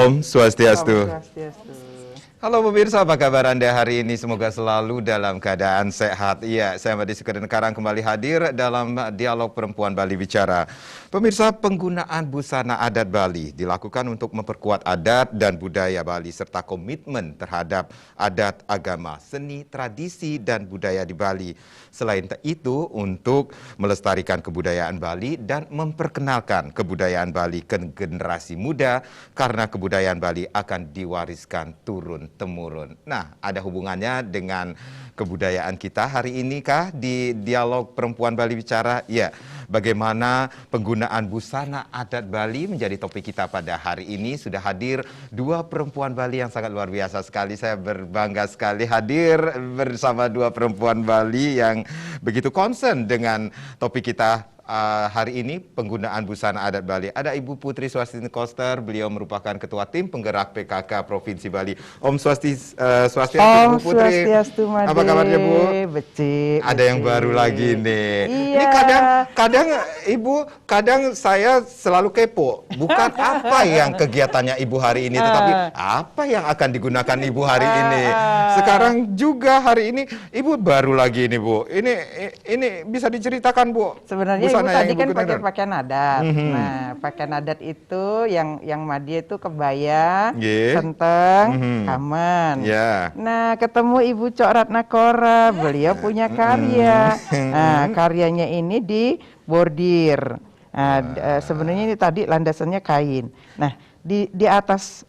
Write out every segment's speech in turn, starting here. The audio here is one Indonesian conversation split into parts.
Om Swastiastu. Om Swastiastu. Halo pemirsa, apa kabar Anda hari ini? Semoga selalu dalam keadaan sehat. Iya, saya Madi Sukadenkarang kembali hadir dalam Dialog Perempuan Bali Bicara. Pemirsa, penggunaan busana adat Bali dilakukan untuk memperkuat adat dan budaya Bali serta komitmen terhadap adat, agama, seni, tradisi, dan budaya di Bali. Selain itu, untuk melestarikan kebudayaan Bali dan memperkenalkan kebudayaan Bali ke generasi muda karena kebudayaan Bali akan diwariskan turun-temurun. Nah, ada hubungannya dengan kebudayaan kita hari ini kah di Dialog Perempuan Bali Bicara? Ya, bagaimana penggunaan busana adat Bali menjadi topik kita pada hari ini. Sudah hadir dua perempuan Bali yang sangat luar biasa sekali. Saya berbangga sekali hadir bersama dua perempuan Bali yang begitu concern dengan topik kita hari ini, penggunaan busana adat Bali. Ada Ibu Putri Swastini Koster, beliau merupakan Ketua Tim Penggerak PKK Provinsi Bali. Om Swastiastu, Om Bu Putri. Swastiastu, Made. Apa kabarnya, Bu? Becik. Ada yang baru lagi nih. Iya. Ini kadang Ibu, kadang saya selalu kepo. Bukan apa yang kegiatannya Ibu hari ini, tetapi apa yang akan digunakan Ibu hari ini. Sekarang juga hari ini Ibu baru lagi ini, Bu. Ini bisa diceritakan, Bu? Sebenarnya Ibu tadi kan pakai gunakan. pakaian adat. Nah, pakaian adat itu yang Madi itu kebaya, senteng, kamen. Nah, ketemu Ibu Cok Ratnakora, beliau punya karya. Nah, karyanya ini di bordir. Sebenarnya ini tadi landasannya kain. Nah, di atas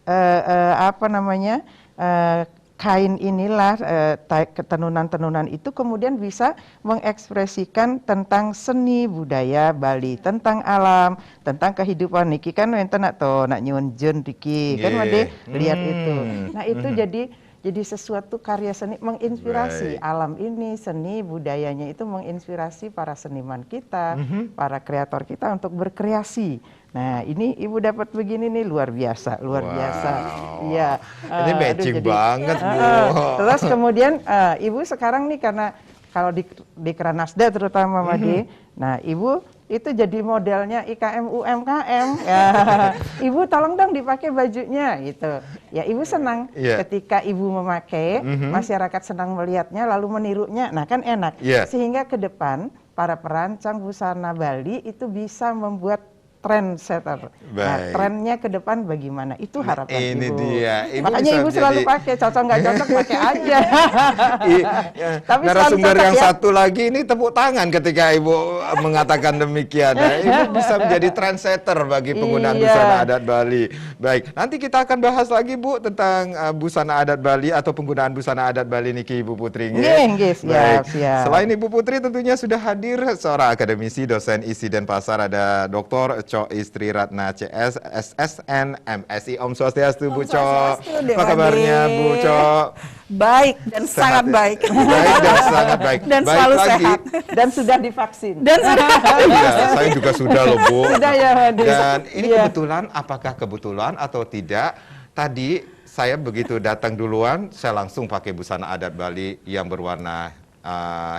kain inilah tenunan-tenunan itu kemudian bisa mengekspresikan tentang seni budaya Bali, tentang alam, tentang kehidupan niki kan enten nak nyun jun diki kan Made lihat itu. Nah, itu jadi sesuatu karya seni menginspirasi alam ini, seni budayanya itu menginspirasi para seniman kita, para kreator kita untuk berkreasi. Nah, ini Ibu dapat begini nih luar biasa. Iya. Ini matching banget, Bu. Terus kemudian Ibu sekarang nih karena kalau di Kranasda terutama Made, nah Ibu itu jadi modelnya IKM UMKM. Ya. Ibu tolong dong dipakai bajunya gitu. Ya, Ibu senang ketika Ibu memakai, masyarakat senang melihatnya lalu menirunya. Nah, kan enak. Sehingga ke depan para perancang busana Bali itu bisa membuat trendsetter. Nah, trennya ke depan bagaimana? Itu harapan ini Ibu. Dia. Ibu makanya Ibu selalu pakai, cocok nggak cocok pakai aja. Tapi narasumber yang satu lagi ini tepuk tangan ketika Ibu mengatakan demikian. Nah, Ibu bisa menjadi trendsetter bagi penggunaan busana adat Bali. Baik, nanti kita akan bahas lagi, Bu, tentang busana adat Bali atau penggunaan busana adat Bali niki Ibu Putri. Siap. Selain Ibu Putri tentunya sudah hadir seorang akademisi, dosen isi dan pasar, ada Dr. Cok Istri Ratna CS, SSN, MSI. Om Swastiastu, Bu Cok. Apa kabarnya, Bu Cok? Baik dan sangat baik. Baik dan sangat baik. Dan baik selalu lagi. sehat. Dan sudah divaksin. Dan sudah. Iya, saya juga sudah loh, Bu. Sudah ya, Made. Dan ini kebetulan, apakah kebetulan atau tidak? Tadi saya begitu datang duluan, saya langsung pakai busana adat Bali yang berwarna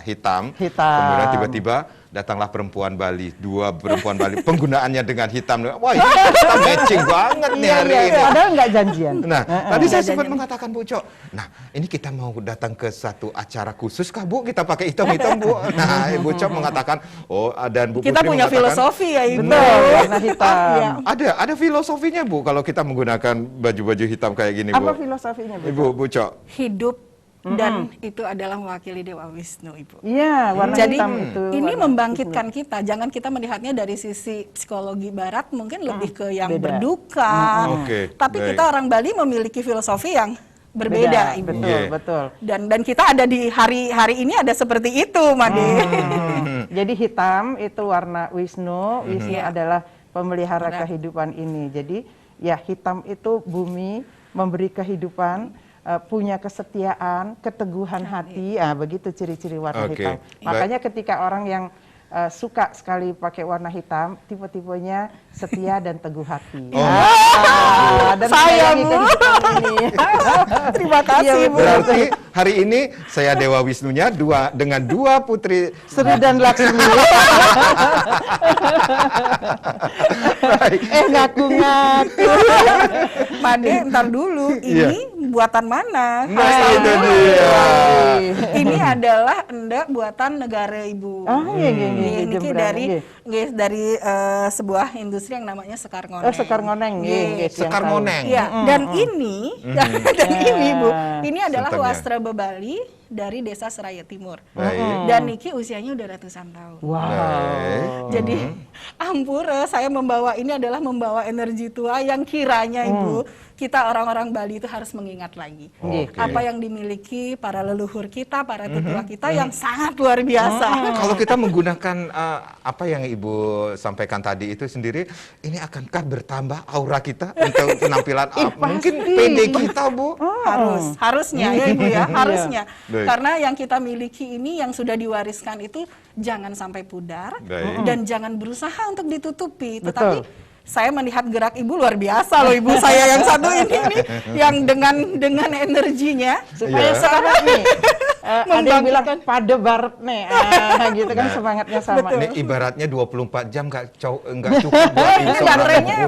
hitam. Kemudian tiba-tiba datanglah perempuan Bali, dua perempuan Bali, penggunaannya dengan hitam. Wah, ini kita matching banget nih hari ini. Padahal nggak janjian. Nah, tadi saya sempat mengatakan, Bu Cok, nah ini kita mau datang ke satu acara khusus kah, Bu? Kita pakai hitam-hitam, Bu. Nah, Bu Cok mengatakan, dan Bu Putri kita punya filosofi ya, Ibu. Betul, warna hitam. Ada filosofinya, Bu, kalau kita menggunakan baju-baju hitam kayak gini, Bu. Apa filosofinya, Bu Cok? Hidup dan itu adalah mewakili Dewa Wisnu, Ibu. Iya, warna Jadi hitam itu. ini membangkitkan kita. Jangan kita melihatnya dari sisi psikologi Barat, mungkin lebih ke yang berduka. Tapi kita orang Bali memiliki filosofi yang berbeda, Ibu. Betul. Dan kita ada di hari ini ada seperti itu, Made. Jadi hitam itu warna Wisnu. Wisnu adalah pemelihara kehidupan ini. Jadi ya hitam itu bumi, memberi kehidupan, punya kesetiaan, keteguhan hati, begitu ciri-ciri warna hitam. Makanya ketika orang yang suka sekali pakai warna hitam, tipe-tipenya setia dan teguh hati. Dan saya, Bu. Terima kasih, Bu. Berarti Hari ini saya Dewa Wisnunya dengan dua putri Sri dan Laksmi. Ngaku-ngaku. Made, ntar dulu, ini buatan mana? Nah, itu dia. Ini adalah endak buatan negara Ibu. Ini dari sebuah industri yang namanya Sekar Ngoneng. Sekar Ngoneng. Sekar Ngoneng. Iya, dan ini Bu, ini adalah wastra bebali dari Desa Seraya Timur. Dan Niki usianya udah ratusan tahun. Wow. Jadi ampura, saya ini adalah membawa energi tua yang kiranya Ibu, kita orang-orang Bali itu harus mengingat lagi apa yang dimiliki para leluhur kita, para tetua kita yang sangat luar biasa. Kalau kita menggunakan apa yang Ibu sampaikan tadi itu sendiri, ini akankah bertambah aura kita untuk penampilan mungkin PD kita, Bu? Harusnya ya Ibu ya, harusnya. Karena yang kita miliki ini yang sudah diwariskan itu jangan sampai pudar dan jangan berusaha untuk ditutupi. Tetapi saya melihat gerak Ibu luar biasa loh, Ibu saya yang satu ini yang dengan energinya supaya sekarang nih ada yang bilang pada barat nih, gitu kan semangatnya sama. Ini ibaratnya 24 jam nggak cukup buat ini baterainya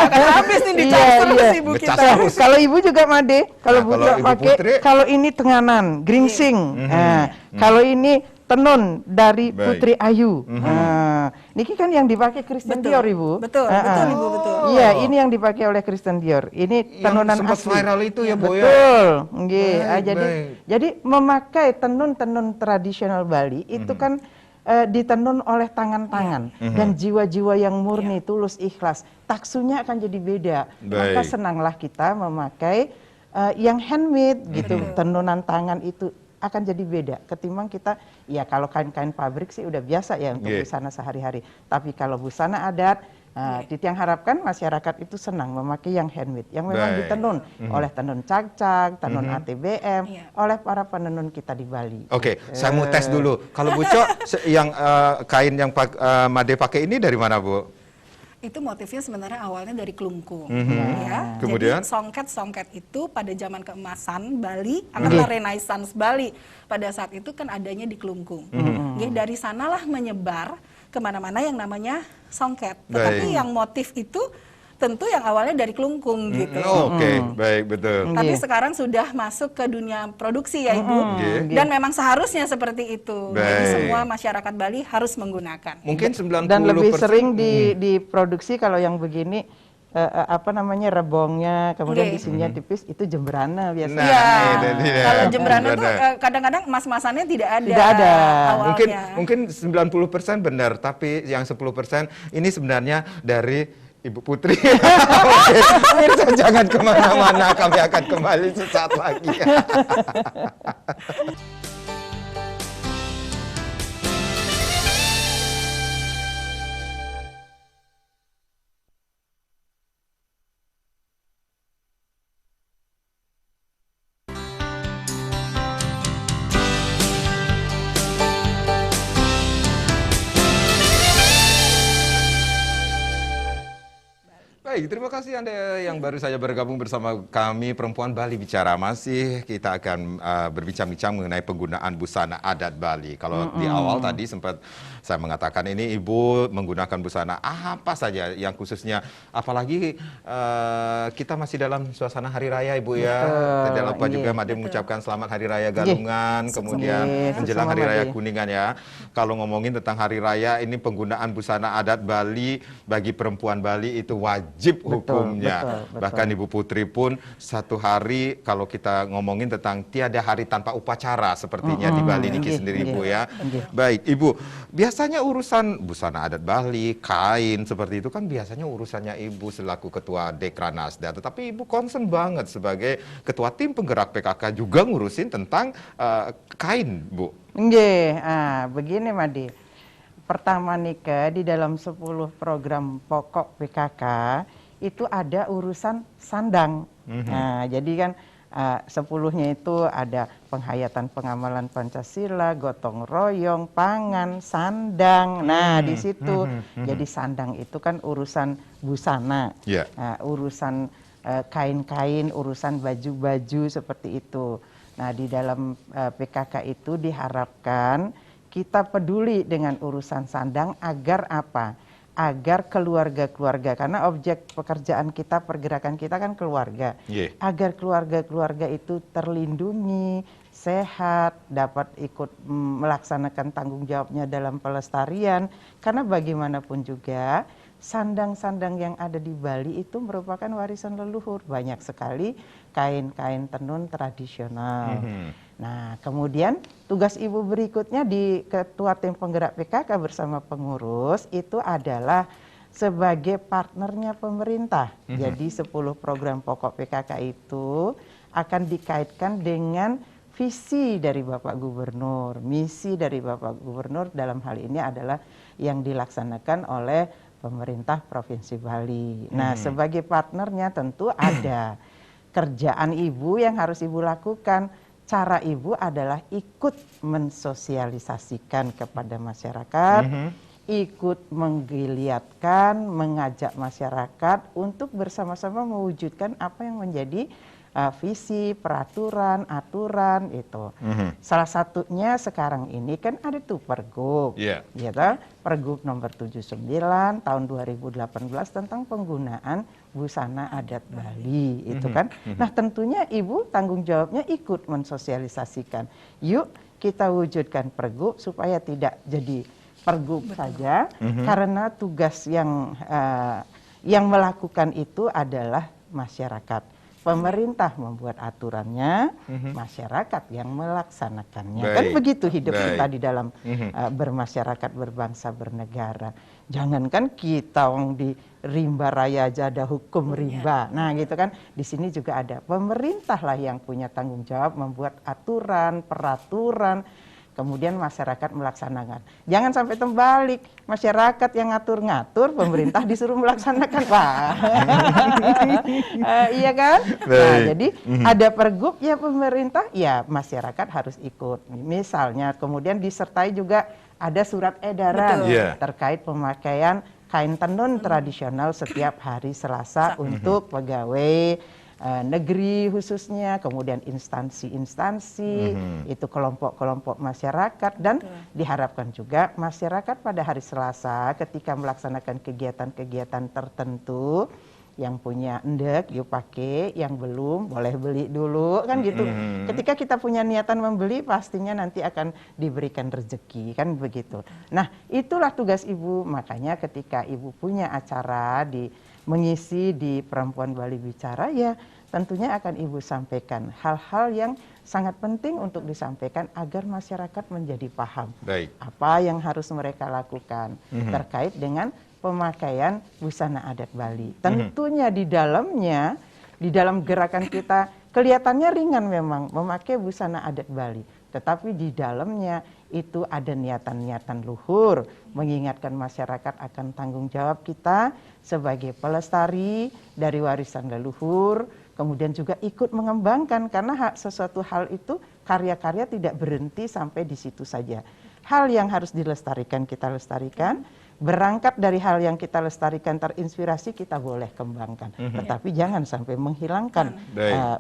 akan habis nih dicas terus Ibu kita. Kalau Ibu juga Made, kalau Bu pakai, kalau ini tenganan, gringsing, kalau ini tenun dari Putri Ayu. Niki kan yang dipakai Christian Dior, Ibu. Betul Ibu, betul. Iya, ini yang dipakai oleh Christian Dior. Ini tenunan sempat asli. viral itu ya, Bu ya. Betul. Jadi memakai tenun-tenun tradisional Bali itu kan ditenun oleh tangan-tangan dan jiwa-jiwa yang murni, tulus, ikhlas. Taksunya akan jadi beda. Maka senanglah kita memakai yang handmade gitu. Tenunan tangan itu akan jadi beda ketimbang kita, ya kalau kain-kain pabrik sih udah biasa ya untuk busana sehari-hari. Tapi kalau busana adat, Titiang harapkan masyarakat itu senang memakai yang handmade, yang memang ditenun oleh tenun cak-cak, tenun ATBM, oleh para penenun kita di Bali. Oke, saya mau tes dulu. Kalau Bu Cok, yang kain yang Made pakai ini dari mana, Bu? Itu motifnya sebenarnya awalnya dari kelungkung, ya. Kemudian jadi songket itu pada zaman keemasan Bali, adalah Renaissance Bali. Pada saat itu kan adanya di kelungkung. Dari sanalah menyebar kemana-mana yang namanya songket. Tetapi yang motif itu tentu yang awalnya dari kelungkung gitu. Baik, betul. Tapi sekarang sudah masuk ke dunia produksi ya Ibu. Dan memang seharusnya seperti itu. Jadi semua masyarakat Bali harus menggunakan. Mungkin 90%. Dan lebih sering diproduksi kalau yang begini rebongnya, kemudian di sininya tipis, itu jembrana biasanya. Kalau jembrana tuh kadang-kadang emas-emasannya tidak ada. Tidak ada. Mungkin 90% benar, tapi yang 10% ini sebenarnya dari Ibu Putri. Pemirsa jangan kemana-mana, kami akan kembali sesaat lagi. Baik, terima kasih Anda yang baru saja bergabung bersama kami Perempuan Bali Bicara. Masih kita akan berbincang-bincang mengenai penggunaan busana adat Bali. Kalau di awal tadi sempat saya mengatakan ini Ibu menggunakan busana apa saja yang khususnya, apalagi kita masih dalam suasana Hari Raya Ibu ya. Tidak lupa juga Made mengucapkan selamat Hari Raya Galungan, kemudian menjelang Hari Raya Kuningan ya. Kalau ngomongin tentang Hari Raya, ini penggunaan busana adat Bali bagi perempuan Bali itu wajib hukumnya. Bahkan Ibu Putri pun satu hari, kalau kita ngomongin tentang tiada hari tanpa upacara sepertinya di Bali niki sendiri Ibu ya. Baik Ibu, biasanya urusan busana adat Bali, kain seperti itu kan biasanya urusannya Ibu selaku Ketua Dekranasda. Tetapi Ibu concern banget sebagai Ketua Tim Penggerak PKK juga ngurusin tentang kain, Bu. Begini Made. Pertama nih di dalam 10 program pokok PKK itu ada urusan sandang. Nah, jadi kan 10-nya itu ada penghayatan pengamalan Pancasila, gotong royong, pangan, sandang. Nah, di situ. Jadi sandang itu kan urusan busana, urusan kain-kain, urusan baju-baju seperti itu. Nah, di dalam PKK itu diharapkan kita peduli dengan urusan sandang agar apa? Agar keluarga-keluarga, karena objek pekerjaan kita, pergerakan kita kan keluarga. Agar keluarga-keluarga itu terlindungi, sehat, dapat ikut melaksanakan tanggung jawabnya dalam pelestarian. Karena bagaimanapun juga sandang-sandang yang ada di Bali itu merupakan warisan leluhur. Banyak sekali kain-kain tenun tradisional. Nah, kemudian tugas Ibu berikutnya di Ketua Tim Penggerak PKK bersama pengurus itu adalah sebagai partnernya pemerintah. Jadi 10 program pokok PKK itu akan dikaitkan dengan visi dari Bapak Gubernur. Misi dari Bapak Gubernur dalam hal ini adalah yang dilaksanakan oleh pemerintah Provinsi Bali. Nah, sebagai partnernya tentu ada kerjaan Ibu yang harus Ibu lakukan. Cara Ibu adalah ikut mensosialisasikan kepada masyarakat, ikut menggiliatkan, mengajak masyarakat untuk bersama-sama mewujudkan apa yang menjadi visi, peraturan, aturan itu. Salah satunya sekarang ini kan ada tuh Pergub, gitu, Pergub nomor 79 tahun 2018 tentang penggunaan busana adat Bali itu kan. Nah, tentunya Ibu tanggung jawabnya ikut mensosialisasikan. Yuk kita wujudkan Pergub supaya tidak jadi Pergub saja, karena tugas yang melakukan itu adalah masyarakat. Pemerintah membuat aturannya, masyarakat yang melaksanakannya. Kan begitu hidup kita di dalam bermasyarakat, berbangsa, bernegara. Jangankan kita di rimba raya aja ada hukum rimba. Nah, gitu kan. Di sini juga ada pemerintah lah yang punya tanggung jawab membuat aturan, peraturan, kemudian masyarakat melaksanakan. Jangan sampai terbalik, masyarakat yang ngatur-ngatur, pemerintah disuruh melaksanakan. Wah, iya kan? Nah, jadi ada Pergub ya pemerintah, ya masyarakat harus ikut. Misalnya, kemudian disertai juga ada surat edaran terkait pemakaian kain tenun tradisional setiap hari Selasa untuk pegawai negeri khususnya, kemudian instansi-instansi, itu kelompok-kelompok masyarakat, dan diharapkan juga masyarakat pada hari Selasa ketika melaksanakan kegiatan-kegiatan tertentu, yang punya endek yuk pakai, yang belum boleh beli dulu kan gitu. Ketika kita punya niatan membeli pastinya nanti akan diberikan rezeki kan begitu. Nah, itulah tugas Ibu. Makanya ketika Ibu punya acara mengisi di Perempuan Bali Bicara, ya tentunya akan Ibu sampaikan hal-hal yang sangat penting untuk disampaikan agar masyarakat menjadi paham apa yang harus mereka lakukan terkait dengan pemakaian busana adat Bali. Tentunya di dalamnya, di dalam gerakan kita kelihatannya ringan memang memakai busana adat Bali, tetapi di dalamnya itu ada niatan-niatan luhur mengingatkan masyarakat akan tanggung jawab kita sebagai pelestari dari warisan leluhur, kemudian juga ikut mengembangkan, karena sesuatu hal itu karya-karya tidak berhenti sampai di situ saja. Hal yang harus dilestarikan kita lestarikan, berangkat dari hal yang kita lestarikan terinspirasi kita boleh kembangkan, tetapi jangan sampai menghilangkan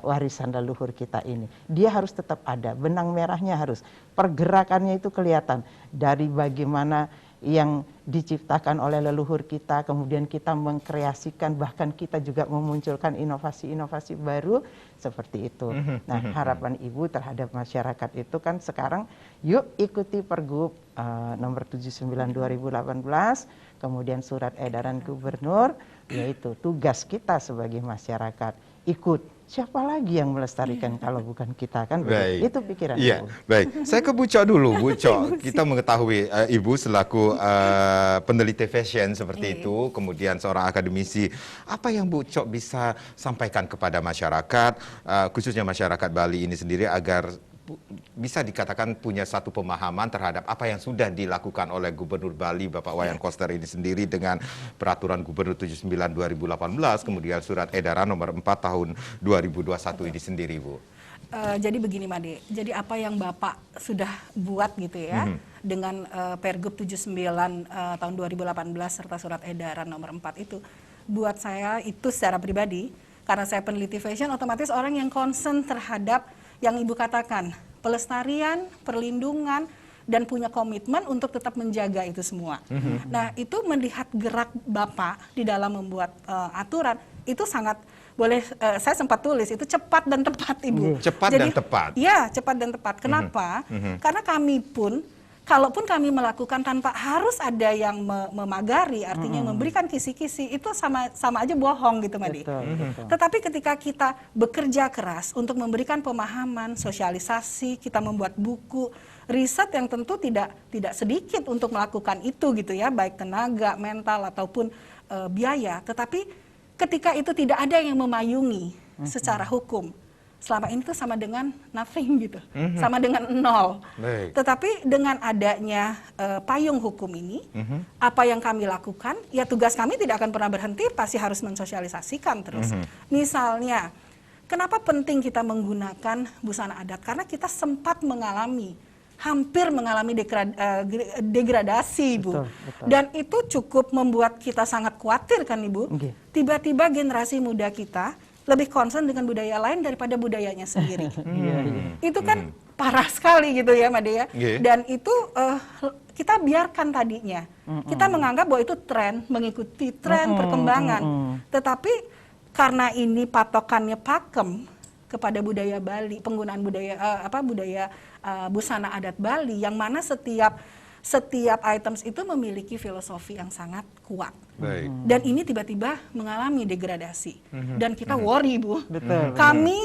warisan leluhur kita ini. Dia harus tetap ada, benang merahnya harus, pergerakannya itu kelihatan dari bagaimana yang diciptakan oleh leluhur kita, kemudian kita mengkreasikan, bahkan kita juga memunculkan inovasi-inovasi baru seperti itu. Nah, harapan Ibu terhadap masyarakat itu kan sekarang yuk ikuti Pergub nomor 79 2018, kemudian surat edaran Gubernur, yaitu tugas kita sebagai masyarakat ikut. Siapa lagi yang melestarikan kalau bukan kita kan? Itu pikiran Ibu. Baik. Saya ke Bu Cok dulu, Bu Cok. Kita mengetahui Ibu selaku peneliti fashion seperti itu, kemudian seorang akademisi. Apa yang Bu Cok bisa sampaikan kepada masyarakat, khususnya masyarakat Bali ini sendiri, agar bisa dikatakan punya satu pemahaman terhadap apa yang sudah dilakukan oleh Gubernur Bali Bapak Wayan Koster ini sendiri dengan peraturan Gubernur 79 2018, kemudian surat edaran nomor 4 tahun 2021 ini sendiri, Bu. Jadi begini Made, jadi apa yang Bapak sudah buat gitu ya, dengan Pergub 79 tahun 2018 serta surat edaran nomor 4 itu, buat saya itu secara pribadi, karena saya peneliti fashion, otomatis orang yang concern terhadap yang Ibu katakan, pelestarian, perlindungan, dan punya komitmen untuk tetap menjaga itu semua. Nah, itu melihat gerak Bapak di dalam membuat aturan, itu sangat boleh, saya sempat tulis, itu cepat dan tepat, Ibu. Cepat dan tepat? Iya, cepat dan tepat. Kenapa? Karena kami pun, kalaupun kami melakukan tanpa harus ada yang memagari, artinya memberikan kisi-kisi, itu sama aja bohong gitu, Madi. Tetapi ketika kita bekerja keras untuk memberikan pemahaman, sosialisasi, kita membuat buku, riset yang tentu tidak sedikit untuk melakukan itu gitu ya, baik tenaga, mental ataupun biaya. Tetapi ketika itu tidak ada yang memayungi secara hukum, selama ini itu sama dengan nothing gitu, sama dengan nol. Tetapi dengan adanya payung hukum ini, apa yang kami lakukan, ya tugas kami tidak akan pernah berhenti, pasti harus mensosialisasikan terus. Misalnya, kenapa penting kita menggunakan busana adat? Karena kita sempat hampir mengalami degradasi, Bu. Betul. Dan itu cukup membuat kita sangat khawatir kan, Ibu. Tiba-tiba generasi muda kita lebih concern dengan budaya lain daripada budayanya sendiri. Itu kan parah sekali gitu ya, Made ya. Dan itu kita biarkan tadinya. Kita menganggap bahwa itu tren, mengikuti tren perkembangan. Tetapi karena ini patokannya pakem kepada budaya Bali, penggunaan budaya busana adat Bali, yang mana setiap items itu memiliki filosofi yang sangat kuat. Dan ini tiba-tiba mengalami degradasi. Dan kita worry, Bu.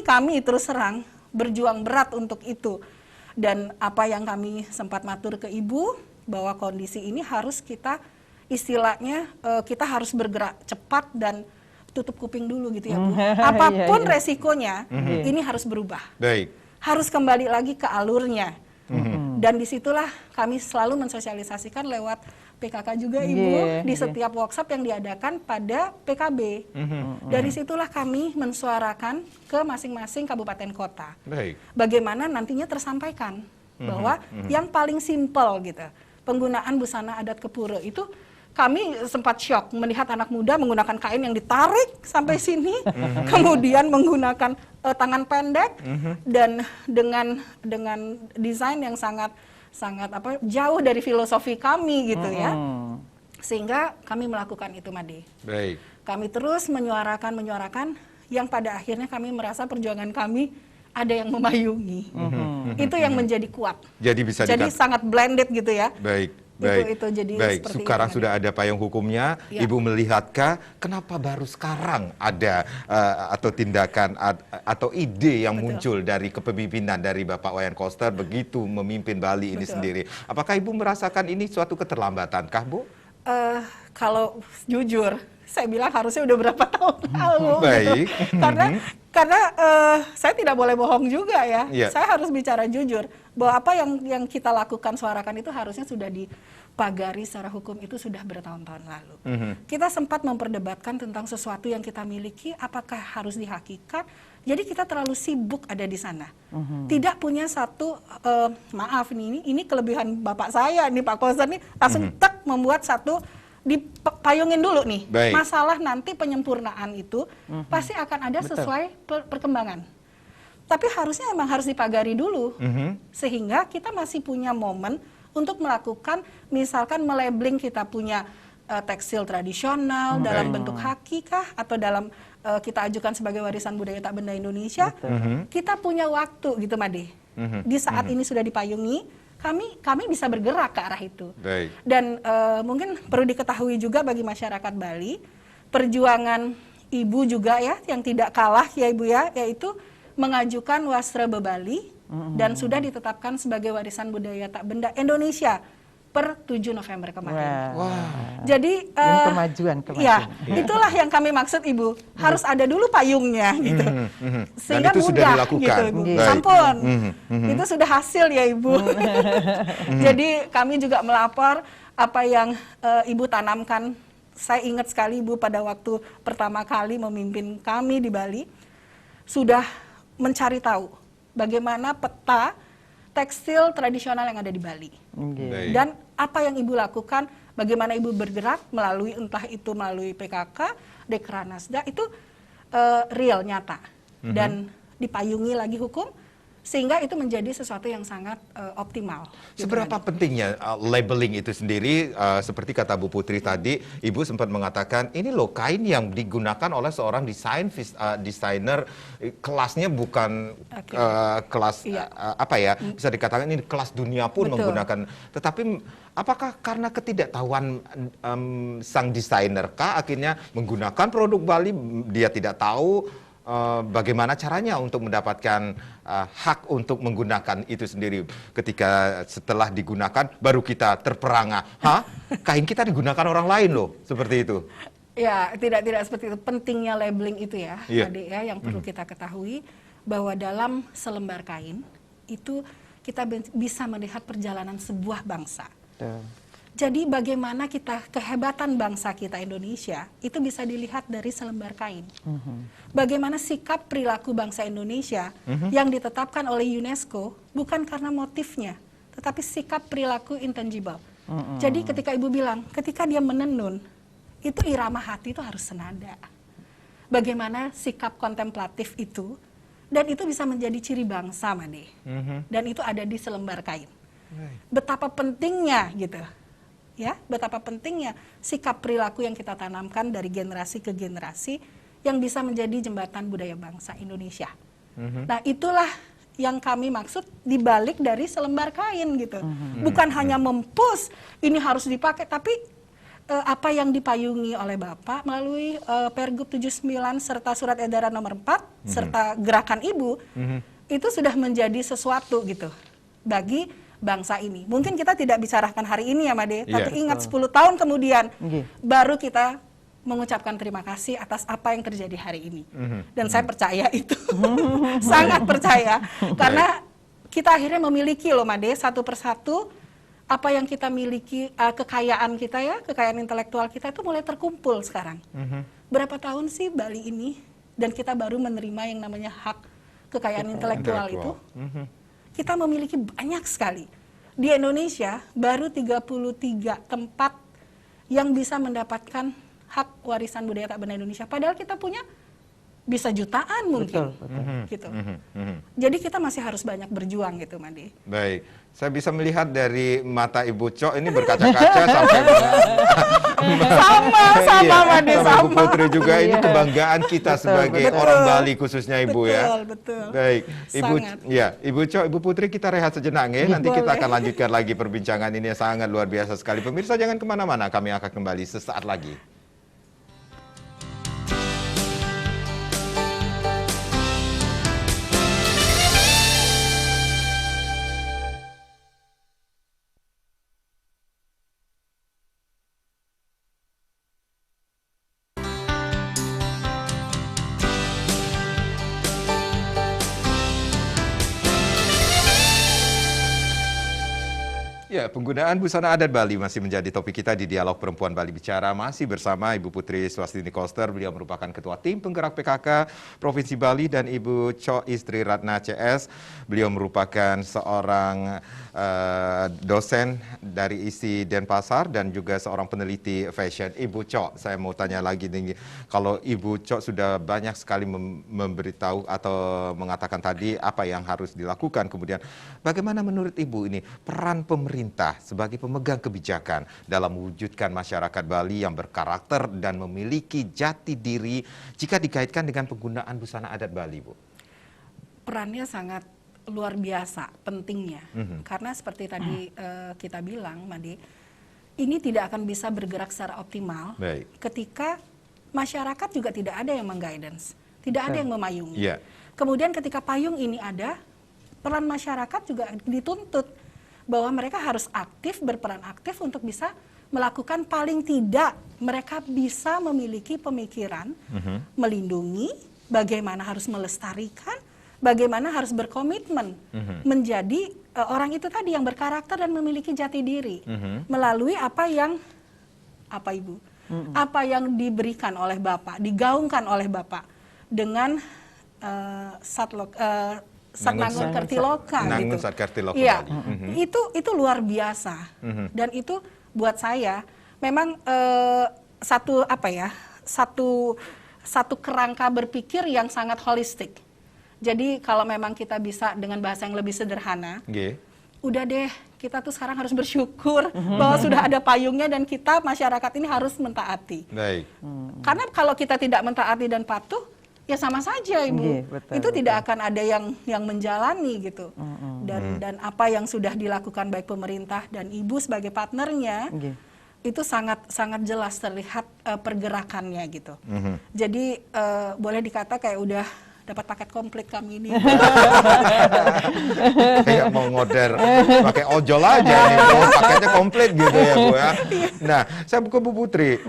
Kami terus terang berjuang berat untuk itu. Dan apa yang kami sempat matur ke Ibu, bahwa kondisi ini harus kita, istilahnya kita harus bergerak cepat dan tutup kuping dulu gitu ya, Bu. Apapun resikonya, ini harus berubah. Harus kembali lagi ke alurnya. Dan disitulah kami selalu mensosialisasikan lewat PKK juga, Ibu, di setiap workshop yang diadakan pada PKB. Dari situlah kami mensuarakan ke masing-masing kabupaten kota. Bagaimana nantinya tersampaikan bahwa yang paling simpel gitu, penggunaan busana adat Kepuro itu, kami sempat syok melihat anak muda menggunakan kain yang ditarik sampai sini, kemudian menggunakan tangan pendek, dan dengan desain yang sangat jauh dari filosofi kami gitu ya. Sehingga kami melakukan itu, Made. Kami terus menyuarakan yang pada akhirnya kami merasa perjuangan kami ada yang memayungi. Itu yang menjadi kuat. Jadi sangat blended gitu ya. Itu jadi seperti sekarang itu, sudah ada payung hukumnya. Ibu melihatkah kenapa baru sekarang ada atau tindakan atau ide yang muncul dari kepemimpinan dari Bapak Wayan Koster begitu memimpin Bali ini sendiri? Apakah Ibu merasakan ini suatu keterlambatan kah, Bu? Kalau jujur, saya bilang harusnya udah berapa tahun lalu. Gitu. Karena saya tidak boleh bohong juga ya. Saya harus bicara jujur bahwa apa yang kita lakukan, suarakan itu harusnya sudah dipagari secara hukum, itu sudah bertahun-tahun lalu. Kita sempat memperdebatkan tentang sesuatu yang kita miliki, apakah harus dihakikat. Jadi kita terlalu sibuk ada di sana. Tidak punya satu, maaf ini kelebihan Bapak saya, nih Pak Koster nih, langsung membuat satu, dipayungin dulu nih. Masalah nanti penyempurnaan itu pasti akan ada sesuai perkembangan. Tapi harusnya emang harus dipagari dulu, sehingga kita masih punya momen untuk melakukan, misalkan melabeling kita punya tekstil tradisional dalam bentuk hakikah atau dalam kita ajukan sebagai warisan budaya tak benda Indonesia. Kita punya waktu gitu, Made. Di saat ini sudah dipayungi, kami bisa bergerak ke arah itu. Dan mungkin perlu diketahui juga bagi masyarakat Bali, perjuangan Ibu juga ya yang tidak kalah ya Ibu ya, yaitu mengajukan Wasra Bebali dan sudah ditetapkan sebagai warisan budaya tak benda Indonesia per 7 November kemarin. Jadi kemajuan. Ya, itulah yang kami maksud, Ibu. Harus ada dulu payungnya gitu. Sehingga dan itu mudah sudah dilakukan. gitu, Ibu. Sampun. Itu sudah hasil ya, Ibu. Jadi kami juga melapor apa yang Ibu tanamkan. Saya ingat sekali, Ibu, pada waktu pertama kali memimpin kami di Bali, sudah mencari tahu bagaimana peta tekstil tradisional yang ada di Bali. Dan apa yang Ibu lakukan, bagaimana Ibu bergerak melalui, entah itu melalui PKK, Dekranasda, itu real, nyata. Dan dipayungi lagi hukum, sehingga itu menjadi sesuatu yang sangat optimal. Seberapa pentingnya labeling itu sendiri, seperti kata Bu Putri tadi, Ibu sempat mengatakan ini loh kain yang digunakan oleh seorang desainer, kelasnya bukan kelas apa ya, bisa dikatakan ini kelas dunia pun menggunakan, tetapi apakah karena ketidaktahuan sang desainer kah akhirnya menggunakan produk Bali, dia tidak tahu bagaimana caranya untuk mendapatkan hak untuk menggunakan itu sendiri. Ketika setelah digunakan baru kita terperangah, kain kita digunakan orang lain loh, seperti itu. Ya, tidak seperti itu. Pentingnya labeling itu ya, Adik ya, yang perlu kita ketahui bahwa dalam selembar kain itu kita bisa melihat perjalanan sebuah bangsa. Jadi bagaimana kehebatan bangsa kita Indonesia itu bisa dilihat dari selembar kain. Bagaimana sikap perilaku bangsa Indonesia yang ditetapkan oleh UNESCO bukan karena motifnya, tetapi sikap perilaku intangible. Jadi ketika Ibu bilang, ketika dia menenun, itu irama hati itu harus senada. Bagaimana sikap kontemplatif itu, dan itu bisa menjadi ciri bangsa, Made. Dan itu ada di selembar kain. Betapa pentingnya gitu. Ya, betapa pentingnya sikap perilaku yang kita tanamkan dari generasi ke generasi yang bisa menjadi jembatan budaya bangsa Indonesia. Nah, itulah yang kami maksud dibalik dari selembar kain gitu. Bukan hanya mempush ini harus dipakai, tapi apa yang dipayungi oleh Bapak melalui Pergub 79 serta Surat Edaran Nomor 4 serta Gerakan Ibu itu sudah menjadi sesuatu gitu bagi bangsa ini. Mungkin kita tidak bicarakan hari ini ya Made, tapi ingat 10 tahun kemudian baru kita mengucapkan terima kasih atas apa yang terjadi hari ini. Dan saya percaya itu, sangat percaya, karena kita akhirnya memiliki loh Made, satu persatu apa yang kita miliki, kekayaan kita ya, kekayaan intelektual kita itu mulai terkumpul sekarang. Berapa tahun sih Bali ini, dan kita baru menerima yang namanya hak kekayaan intelektual itu. Kita memiliki banyak sekali. Di Indonesia baru 33 tempat yang bisa mendapatkan hak warisan budaya tak benda Indonesia. Padahal kita punya bisa jutaan mungkin. Gitu. Jadi kita masih harus banyak berjuang gitu, Made. Baik. Saya bisa melihat dari mata Ibu Cok ini berkaca-kaca sampai sama Made, sama Ibu Putri juga. Ini kebanggaan kita sebagai orang Bali khususnya Ibu ya. Betul. Baik. Ibu Cok, Ibu Putri kita rehat sejenak ya. Nanti kita akan lanjutkan lagi perbincangan ini yang sangat luar biasa sekali. Pemirsa jangan kemana-mana, kami akan kembali sesaat lagi. Ya, penggunaan busana adat Bali masih menjadi topik kita di Dialog Perempuan Bali Bicara. Masih bersama Ibu Putri Swastini Koster, beliau merupakan Ketua Tim Penggerak PKK Provinsi Bali, dan Ibu Cok Istri Ratna CS. Beliau merupakan seorang dosen dari ISI Denpasar dan juga seorang peneliti fashion. Ibu Cok, saya mau tanya lagi nih, kalau Ibu Cok sudah banyak sekali memberitahu atau mengatakan tadi apa yang harus dilakukan, kemudian bagaimana menurut Ibu ini peran pemerintah sebagai pemegang kebijakan dalam mewujudkan masyarakat Bali yang berkarakter dan memiliki jati diri jika dikaitkan dengan penggunaan busana adat Bali, Bu? Perannya sangat luar biasa pentingnya, karena seperti tadi kita bilang, Made, ini tidak akan bisa bergerak secara optimal ketika masyarakat juga tidak ada yang mengguidance, tidak ada yang memayungi. Kemudian ketika payung ini ada, peran masyarakat juga dituntut bahwa mereka harus aktif, berperan aktif untuk bisa melakukan, paling tidak mereka bisa memiliki pemikiran, melindungi, bagaimana harus melestarikan, bagaimana harus berkomitmen menjadi orang itu tadi yang berkarakter dan memiliki jati diri melalui apa yang diberikan oleh Bapak, digaungkan oleh Bapak dengan Satnangun Kertiloka gitu. Iya, itu luar biasa. Dan itu buat saya memang satu kerangka berpikir yang sangat holistik. Jadi kalau memang kita bisa dengan bahasa yang lebih sederhana, udah deh, kita tuh sekarang harus bersyukur bahwa sudah ada payungnya dan kita masyarakat ini harus mentaati. Baik. Karena kalau kita tidak mentaati dan patuh, ya sama saja Ibu. Itu tidak akan ada yang menjalani gitu. Dan apa yang sudah dilakukan baik pemerintah dan Ibu sebagai partnernya, itu sangat sangat jelas terlihat pergerakannya gitu. Jadi boleh dikata kayak udah dapat paket komplit kami ini. Kayak mau ngoder pakai ojol aja nih Bu, paketnya komplit gitu ya Bu ya. Nah, saya ke Bu Putri.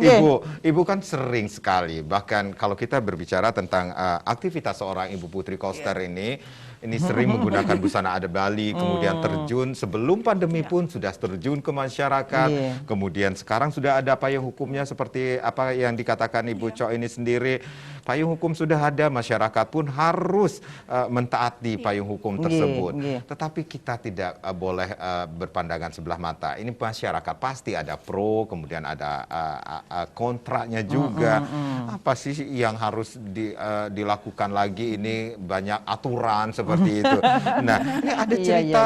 Ibu kan sering sekali, bahkan kalau kita berbicara tentang aktivitas seorang Ibu Putri Koster ini sering menggunakan busana adat Bali, kemudian terjun sebelum pandemi pun sudah terjun ke masyarakat, kemudian sekarang sudah ada payung hukumnya seperti apa yang dikatakan Ibu Cho ini sendiri. Payung hukum sudah ada, masyarakat pun harus mentaati payung hukum tersebut. Tetapi kita tidak boleh berpandangan sebelah mata. Ini masyarakat pasti ada pro, kemudian ada kontraknya juga. Apa sih yang harus dilakukan lagi? Ini banyak aturan seperti itu. Nah, ini ada cerita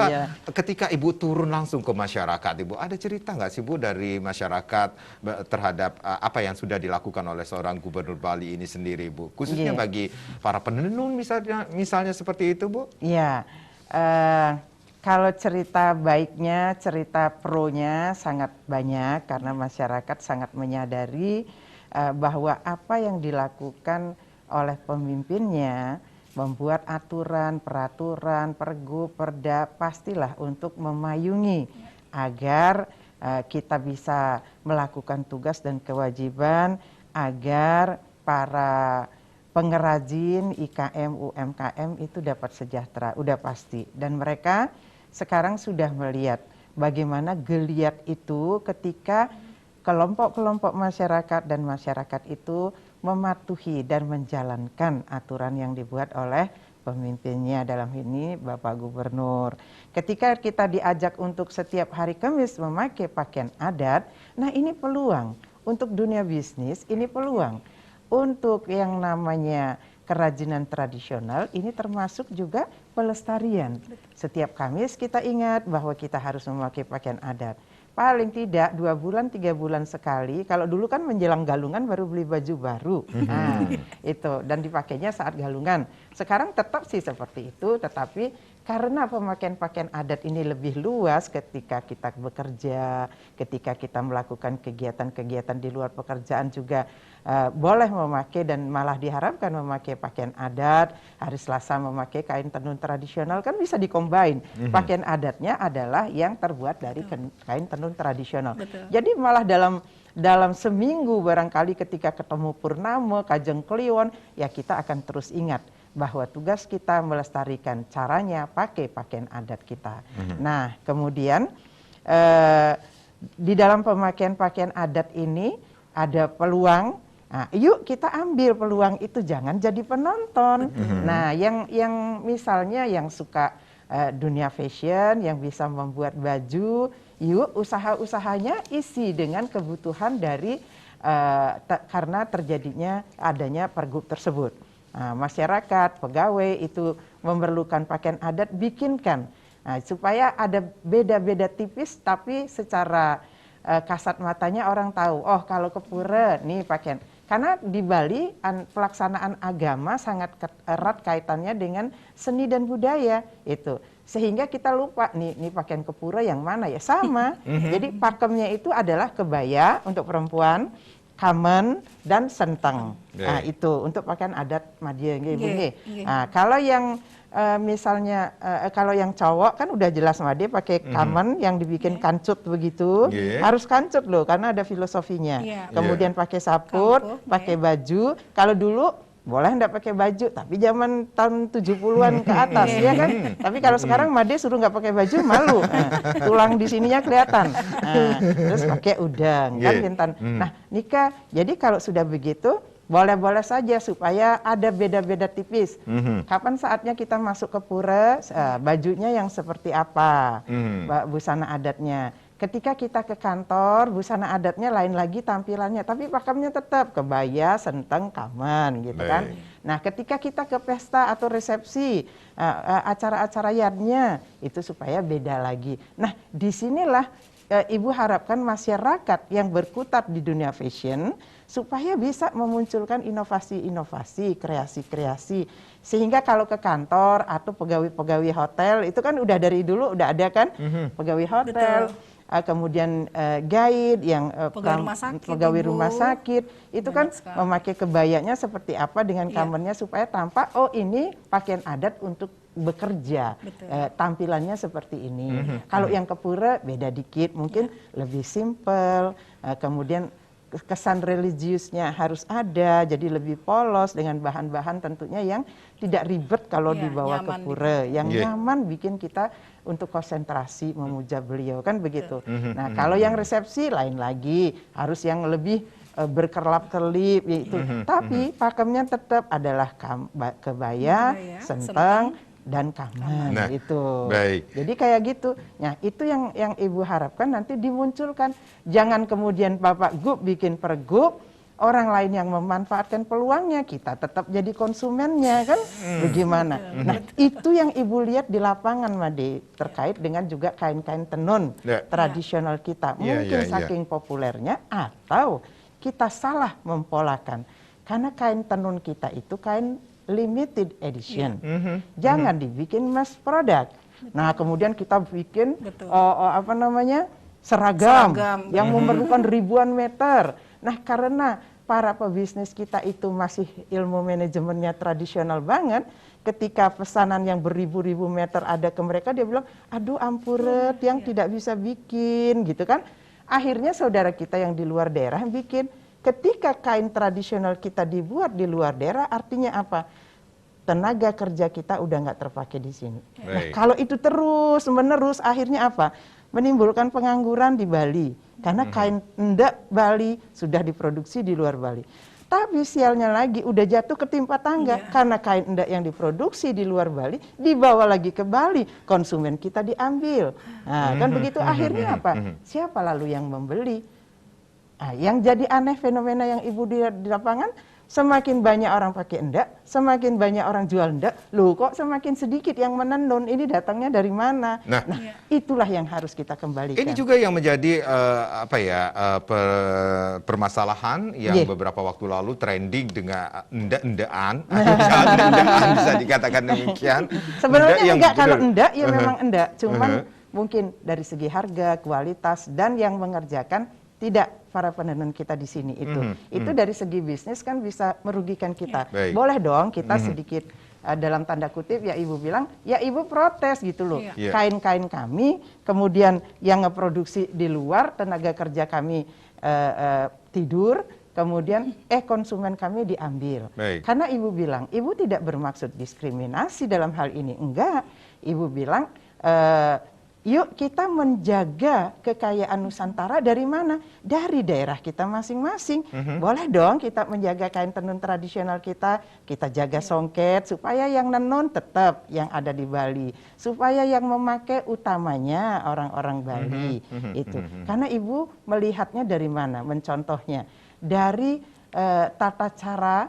ketika Ibu turun langsung ke masyarakat, Ibu. Ada cerita nggak sih Bu dari masyarakat terhadap apa yang sudah dilakukan oleh seorang Gubernur Bali ini sendiri, Bu? Khususnya bagi para penenun misalnya seperti itu, Bu? Iya. Kalau cerita baiknya, cerita pronya sangat banyak karena masyarakat sangat menyadari bahwa apa yang dilakukan oleh pemimpinnya membuat aturan, peraturan, pergub, perda pastilah untuk memayungi agar kita bisa melakukan tugas dan kewajiban agar para pengrajin IKM, UMKM itu dapat sejahtera, udah pasti. Dan mereka sekarang sudah melihat bagaimana geliat itu ketika kelompok-kelompok masyarakat dan masyarakat itu mematuhi dan menjalankan aturan yang dibuat oleh pemimpinnya, dalam ini Bapak Gubernur. Ketika kita diajak untuk setiap hari Kamis memakai pakaian adat, nah ini peluang untuk dunia bisnis, ini peluang untuk yang namanya kerajinan tradisional, ini termasuk juga pelestarian. Setiap Kamis kita ingat bahwa kita harus memakai pakaian adat. Paling tidak 2 bulan, 3 bulan sekali. Kalau dulu kan menjelang galungan baru beli baju baru. Nah, itu. Dan dipakainya saat galungan. Sekarang tetap sih seperti itu, tetapi karena pemakaian pakaian adat ini lebih luas ketika kita bekerja, ketika kita melakukan kegiatan-kegiatan di luar pekerjaan juga boleh memakai dan malah diharapkan memakai pakaian adat. Hari Selasa memakai kain tenun tradisional, kan bisa dikombain. Pakaian adatnya adalah yang terbuat dari kain tenun tradisional. Jadi malah dalam seminggu barangkali ketika ketemu Purnama, Kajeng Kliwon, ya kita akan terus ingat bahwa tugas kita melestarikan caranya pakai pakaian adat kita. Nah, kemudian di dalam pemakaian pakaian adat ini ada peluang. Nah, yuk kita ambil peluang itu, jangan jadi penonton. Nah, yang misalnya yang suka dunia fashion, yang bisa membuat baju, yuk usaha-usahanya isi dengan kebutuhan dari karena terjadinya adanya pergub tersebut. Nah, masyarakat, pegawai itu memerlukan pakaian adat, bikinkan. Nah, supaya ada beda-beda tipis tapi secara kasat matanya orang tahu, oh kalau ke pura nih pakaian. Karena di Bali pelaksanaan agama sangat erat kaitannya dengan seni dan budaya itu. Sehingga kita lupa nih pakaian ke pura yang mana ya, sama. Jadi pakemnya itu adalah kebaya untuk perempuan, kamen dan senteng. Nah, itu untuk pakaian adat Madya. Nah, kalau yang misalnya kalau yang cowok kan udah jelas Made pakai kamen yang dibikin kancut begitu, harus kancut loh karena ada filosofinya. Kemudian pakai saput, pakai baju. Kalau dulu boleh enggak pakai baju, tapi zaman tahun 70-an ke atas ya kan. Tapi kalau sekarang Made suruh nggak pakai baju malu. Tulang di sininya kelihatan. Terus pakai udang kan Bintan. Nah, nikah. Jadi kalau sudah begitu boleh-boleh saja supaya ada beda-beda tipis. Kapan saatnya kita masuk ke pura, bajunya yang seperti apa, busana adatnya. ketika kita ke kantor, busana adatnya lain lagi tampilannya, tapi pakemnya tetap kebaya, senteng, kaman gitu kan. Nah, ketika kita ke pesta atau resepsi, acara-acara yardnya, itu supaya beda lagi. Nah, disinilah Ibu harapkan masyarakat yang berkutat di dunia fashion supaya bisa memunculkan inovasi-inovasi, kreasi-kreasi. Sehingga kalau ke kantor atau pegawai-pegawai hotel, itu kan udah dari dulu udah ada kan, pegawai hotel. Kemudian guide yang pegawai rumah sakit itu kan memakai kebayanya seperti apa dengan kamarnya supaya tampak oh ini pakaian adat untuk bekerja, tampilannya seperti ini. Kalau yang ke pura beda dikit, mungkin lebih simple, kemudian kesan religiusnya harus ada, jadi lebih polos dengan bahan-bahan tentunya yang tidak ribet kalau dibawa ke pura, yang nyaman bikin kita untuk konsentrasi memuja beliau, kan begitu. Nah, kalau yang resepsi lain lagi, harus yang lebih berkerlap-kerlip yaitu. Tapi pakemnya tetap adalah kebaya, senteng, dan kaman. Nah, itu. Baik. Jadi kayak gitu. Nah, itu yang Ibu harapkan nanti dimunculkan. Jangan kemudian Bapak Gub bikin pergub, orang lain yang memanfaatkan peluangnya, kita tetap jadi konsumennya kan? Bagaimana? Nah, itu yang Ibu lihat di lapangan, Made, terkait dengan juga kain-kain tenun tradisional kita. Mungkin saking populernya atau kita salah mempolakan. Karena kain tenun kita itu kain limited edition. Jangan dibikin mass product. Nah, kemudian kita bikin seragam yang memerlukan ribuan meter. Nah, karena para pebisnis kita itu masih ilmu manajemennya tradisional banget, ketika pesanan yang beribu-ribu meter ada ke mereka, dia bilang, aduh ampuret yang tidak bisa bikin, gitu kan. Akhirnya saudara kita yang di luar daerah yang bikin. Ketika kain tradisional kita dibuat di luar daerah, artinya apa? Tenaga kerja kita udah nggak terpakai di sini. Nah, kalau itu terus menerus, akhirnya apa? Menimbulkan pengangguran di Bali. Karena kain endak Bali sudah diproduksi di luar Bali. Tapi sialnya lagi udah jatuh ketimpa tangga. Karena kain endak yang diproduksi di luar Bali dibawa lagi ke Bali. Konsumen kita diambil. Nah, kan begitu akhirnya apa? Siapa lalu yang membeli? Nah, yang jadi aneh fenomena yang Ibu di lapangan, semakin banyak orang pakai endak, semakin banyak orang jual endak, loh kok semakin sedikit yang menenun, ini datangnya dari mana? Nah, itulah yang harus kita kembalikan. Ini juga yang menjadi permasalahan yang beberapa waktu lalu trending dengan endak-endakan, bisa dikatakan demikian. Sebenarnya enggak, kalau endak ya memang endak, cuman mungkin dari segi harga, kualitas, dan yang mengerjakan tidak para penenun kita di sini itu dari segi bisnis kan bisa merugikan kita. Boleh dong kita sedikit dalam tanda kutip ya Ibu bilang ya Ibu protes gitu loh. Kain-kain kami kemudian yang ngeproduksi di luar, tenaga kerja kami tidur, kemudian konsumen kami diambil. Karena Ibu bilang Ibu tidak bermaksud diskriminasi dalam hal ini, enggak. Ibu bilang yuk kita menjaga kekayaan Nusantara dari mana? Dari daerah kita masing-masing. Boleh dong kita menjaga kain tenun tradisional kita jaga songket, supaya yang nenun tetap yang ada di Bali. Supaya yang memakai utamanya orang-orang Bali. Itu. Karena Ibu melihatnya dari mana? Mencontohnya. Dari tata cara,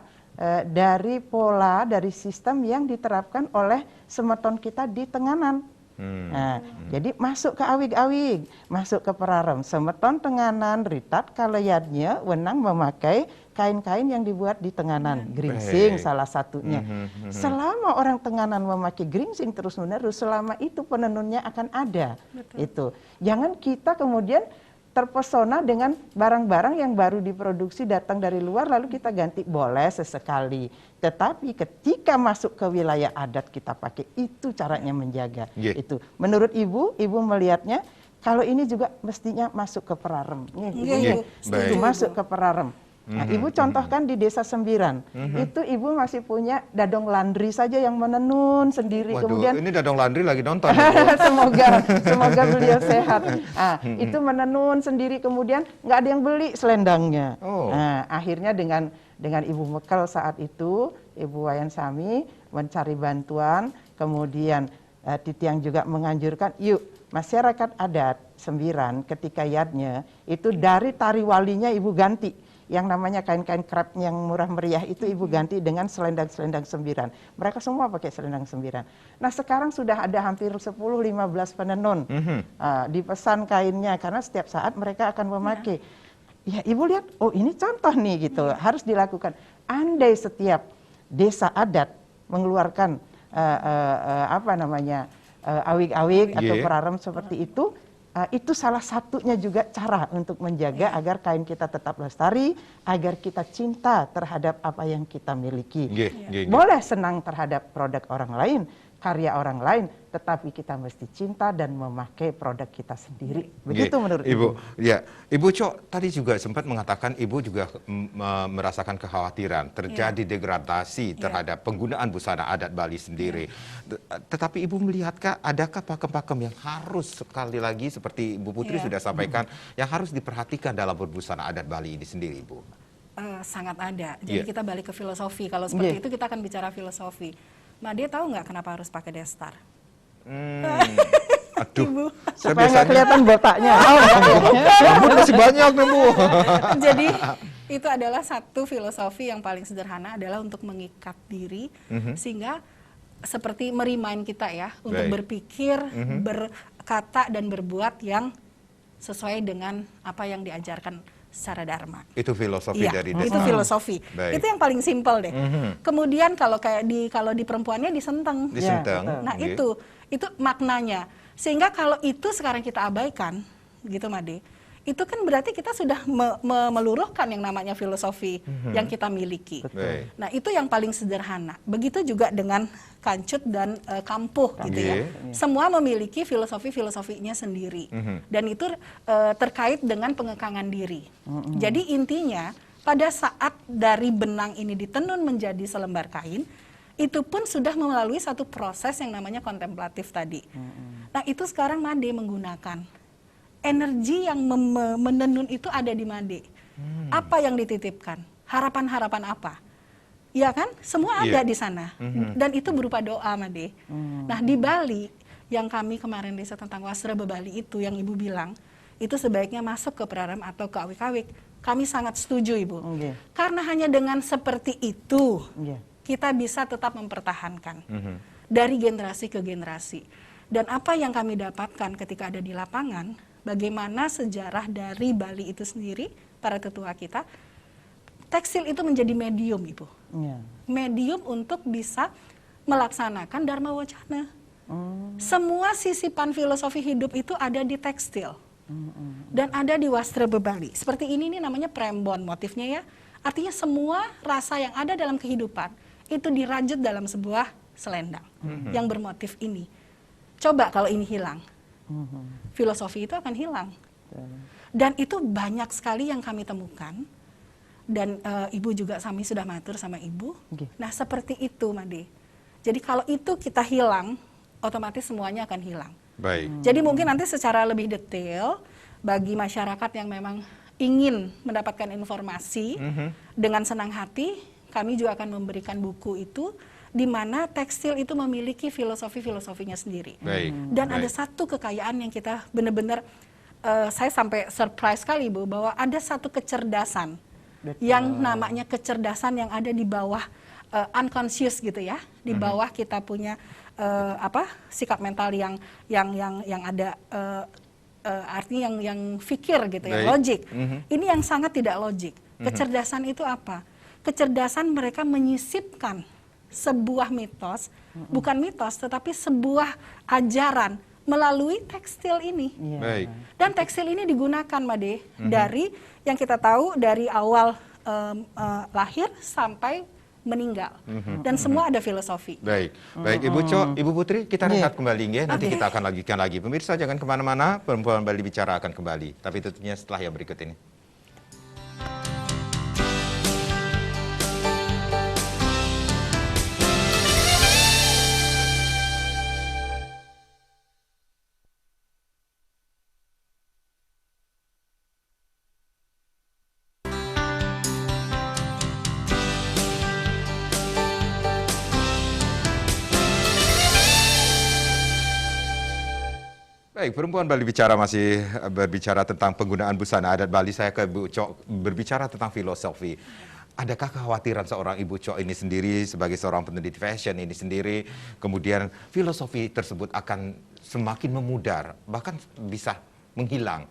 dari pola, dari sistem yang diterapkan oleh semeton kita di Tenganan. Nah, jadi masuk ke awig-awig, masuk ke Perarem, semeton Tenganan, Ritat Kalayadnya, Wenang memakai kain-kain yang dibuat di Tenganan, geringsing salah satunya. Selama orang Tenganan memakai geringsing terus-menerus, selama itu penenunnya akan ada. Itu. Jangan kita kemudian terpesona dengan barang-barang yang baru diproduksi datang dari luar lalu kita ganti, boleh sesekali, tetapi ketika masuk ke wilayah adat kita pakai, itu caranya menjaga. Itu menurut Ibu melihatnya kalau ini juga mestinya masuk ke Perarem. Itu masuk ke Perarem. Nah, Ibu contohkan di Desa Sembiran, itu Ibu masih punya Dadong Landri saja yang menenun sendiri. Waduh, kemudian ini Dadong Landri lagi nonton. semoga beliau sehat. Nah, itu menenun sendiri, kemudian nggak ada yang beli selendangnya. Nah, akhirnya dengan Ibu Mekel saat itu, Ibu Wayan Sami mencari bantuan, kemudian Titiang juga menganjurkan, yuk masyarakat adat sembiran ketika yadnya itu dari tari walinya ibu ganti. Yang namanya kain-kain krep yang murah meriah itu ibu ganti dengan selendang-selendang sembiran. Mereka semua pakai selendang sembiran. Nah sekarang sudah ada hampir 10-15 penenun dipesan kainnya karena setiap saat mereka akan memakai. Ya ibu lihat, oh ini contoh nih gitu, harus dilakukan. Andai setiap desa adat mengeluarkan awik-awik atau perarem seperti itu salah satunya juga cara untuk menjaga agar kain kita tetap lestari, agar kita cinta terhadap apa yang kita miliki. Boleh senang terhadap produk orang lain, karya orang lain, tetapi kita mesti cinta dan memakai produk kita sendiri. Begitu menurut Ibu. Ya, Ibu Cok tadi juga sempat mengatakan Ibu juga merasakan kekhawatiran terjadi degradasi terhadap penggunaan busana adat Bali sendiri. Tetapi Ibu melihatkah adakah pakem-pakem yang harus sekali lagi seperti Ibu Putri sudah sampaikan yang harus diperhatikan dalam berbusana adat Bali ini sendiri, Ibu? Sangat ada. Jadi kita balik ke filosofi. Kalau seperti itu kita akan bicara filosofi. Mbak Dia tahu nggak kenapa harus pakai destar? Aduh, Ibu. Supaya nggak kelihatan botaknya. Rambut masih banyak nih Bu. Jadi itu adalah satu filosofi yang paling sederhana adalah untuk mengikat diri sehingga seperti merimain kita ya untuk berpikir, berkata dan berbuat yang sesuai dengan apa yang diajarkan secara dharma. Itu filosofi dari itu filosofi. Itu yang paling simpel deh. Kemudian kalau di perempuannya disenteng. Nah, itu maknanya. Sehingga kalau itu sekarang kita abaikan, gitu Made. Itu kan berarti kita sudah meluruhkan yang namanya filosofi yang kita miliki. Nah, itu yang paling sederhana. Begitu juga dengan kancut dan kampuh gitu ya. Semua memiliki filosofinya sendiri. Dan itu terkait dengan pengekangan diri. Jadi intinya pada saat dari benang ini ditenun menjadi selembar kain, itu pun sudah melalui satu proses yang namanya kontemplatif tadi. Nah, itu sekarang Made menggunakan energi yang menenun itu ada di Made. Apa yang dititipkan? Harapan-harapan apa? Ya kan? Semua ada di sana. Dan itu berupa doa, Made. Nah, di Bali, yang kami kemarin desa tentang wasra bebali itu, yang Ibu bilang, itu sebaiknya masuk ke prarem atau ke awik-awik. Kami sangat setuju, Ibu. Karena hanya dengan seperti itu, kita bisa tetap mempertahankan. Dari generasi ke generasi. Dan apa yang kami dapatkan ketika ada di lapangan, bagaimana sejarah dari Bali itu sendiri, para tetua kita, tekstil itu menjadi medium, Ibu. Medium untuk bisa melaksanakan Dharma Wacana. Semua sisipan filosofi hidup itu ada di tekstil. Dan ada di wastra bebali. Seperti ini nih namanya prembon motifnya ya. Artinya semua rasa yang ada dalam kehidupan itu dirajut dalam sebuah selendang yang bermotif ini. Coba kalau ini hilang. Filosofi itu akan hilang. Dan itu banyak sekali yang kami temukan. Dan Ibu juga kami sudah matur sama Ibu. Nah seperti itu Made. Jadi kalau itu kita hilang, otomatis semuanya akan hilang. Jadi mungkin nanti secara lebih detail, bagi masyarakat yang memang ingin mendapatkan informasi dengan senang hati, kami juga akan memberikan buku itu, di mana tekstil itu memiliki filosofinya sendiri. Dan ada satu kekayaan yang kita benar-benar, saya sampai surprise sekali Bu, bahwa ada satu kecerdasan yang namanya kecerdasan yang ada di bawah unconscious gitu ya, di bawah kita punya sikap mental yang ada artinya yang fikir gitu ya, logik. Ini yang sangat tidak logik. Kecerdasan itu apa? Kecerdasan mereka menyisipkan sebuah mitos, bukan mitos, tetapi sebuah ajaran melalui tekstil ini. Dan tekstil ini digunakan, Made, dari yang kita tahu dari awal lahir sampai meninggal. Dan semua ada filosofi. Baik Ibu Cok, Ibu Putri, kita rehat kembali ya. Nanti kita akan lanjutkan lagi. Pemirsa jangan kemana-mana, Perempuan Bali Bicara akan kembali. Tapi tentunya setelah yang berikut ini. Baik, Perempuan Bali Bicara masih berbicara tentang penggunaan busana adat Bali. Saya ke Bu Cok berbicara tentang filosofi. Adakah kekhawatiran seorang Ibu Cok ini sendiri sebagai seorang peneliti fashion ini sendiri, kemudian filosofi tersebut akan semakin memudar, bahkan bisa menghilang?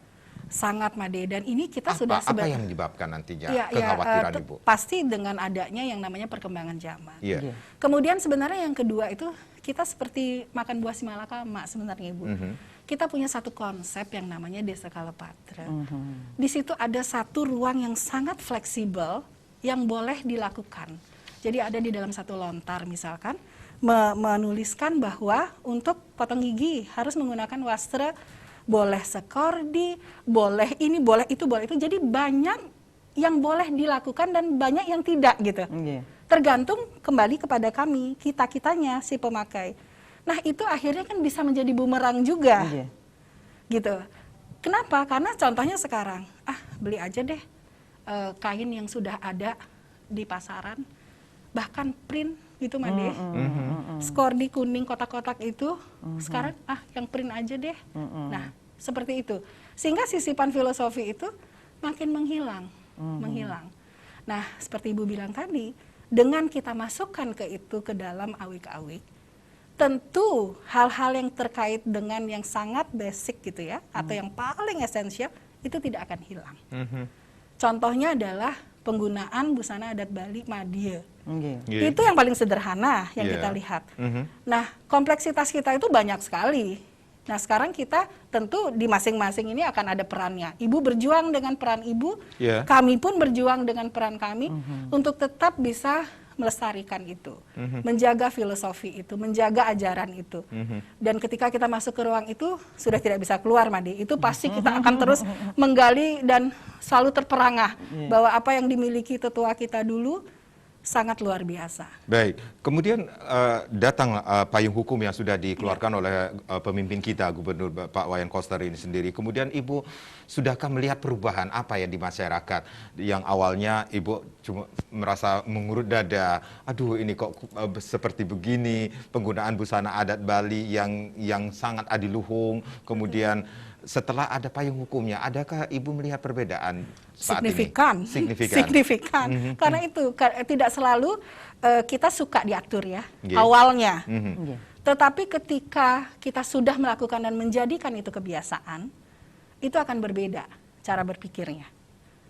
Sangat, Made, dan ini kita Apa yang menyebabkan nantinya kekhawatiran Ibu? Pasti dengan adanya yang namanya perkembangan zaman. Iya. Kemudian sebenarnya yang kedua itu kita seperti makan buah simalakama sebenarnya, Ibu. Kita punya satu konsep yang namanya Desa Kalapatra. Di situ ada satu ruang yang sangat fleksibel yang boleh dilakukan. Jadi ada di dalam satu lontar misalkan menuliskan bahwa untuk potong gigi harus menggunakan wastra, boleh sekordi, boleh ini, boleh itu, boleh itu. Jadi banyak yang boleh dilakukan dan banyak yang tidak gitu. Tergantung kembali kepada kami, kita-kitanya si pemakai. Nah itu akhirnya kan bisa menjadi bumerang juga, gitu. Kenapa? Karena contohnya sekarang, beli aja deh kain yang sudah ada di pasaran, bahkan print gitu Made. Skordi kuning kotak-kotak itu, sekarang yang print aja deh. Nah seperti itu, sehingga sisipan filosofi itu makin menghilang. Nah seperti Ibu bilang tadi, dengan kita masukkan ke dalam awik-awik, tentu hal-hal yang terkait dengan yang sangat basic gitu ya, atau yang paling esensial itu tidak akan hilang. Contohnya adalah penggunaan busana adat Bali Madya. Itu yang paling sederhana yang kita lihat. Nah, kompleksitas kita itu banyak sekali. Nah, sekarang kita tentu di masing-masing ini akan ada perannya. Ibu berjuang dengan peran ibu, kami pun berjuang dengan peran kami untuk tetap bisa melestarikan itu, menjaga filosofi itu, menjaga ajaran itu. Dan ketika kita masuk ke ruang itu, sudah tidak bisa keluar, Made. Itu pasti kita akan terus menggali dan selalu terperangah bahwa apa yang dimiliki tetua kita dulu sangat luar biasa. Baik, kemudian datang payung hukum yang sudah dikeluarkan oleh pemimpin kita, Gubernur Pak Wayan Koster ini sendiri. Kemudian Ibu, sudahkah melihat perubahan apa yang di masyarakat? Yang awalnya Ibu cuma merasa mengurut dada, aduh ini kok seperti begini, penggunaan busana adat Bali yang sangat adiluhung, kemudian setelah ada payung hukumnya, adakah Ibu melihat perbedaan saat signifikan. ini? Signifikan. Karena itu tidak selalu kita suka diatur ya, awalnya. Tetapi ketika kita sudah melakukan dan menjadikan itu kebiasaan, itu akan berbeda cara berpikirnya.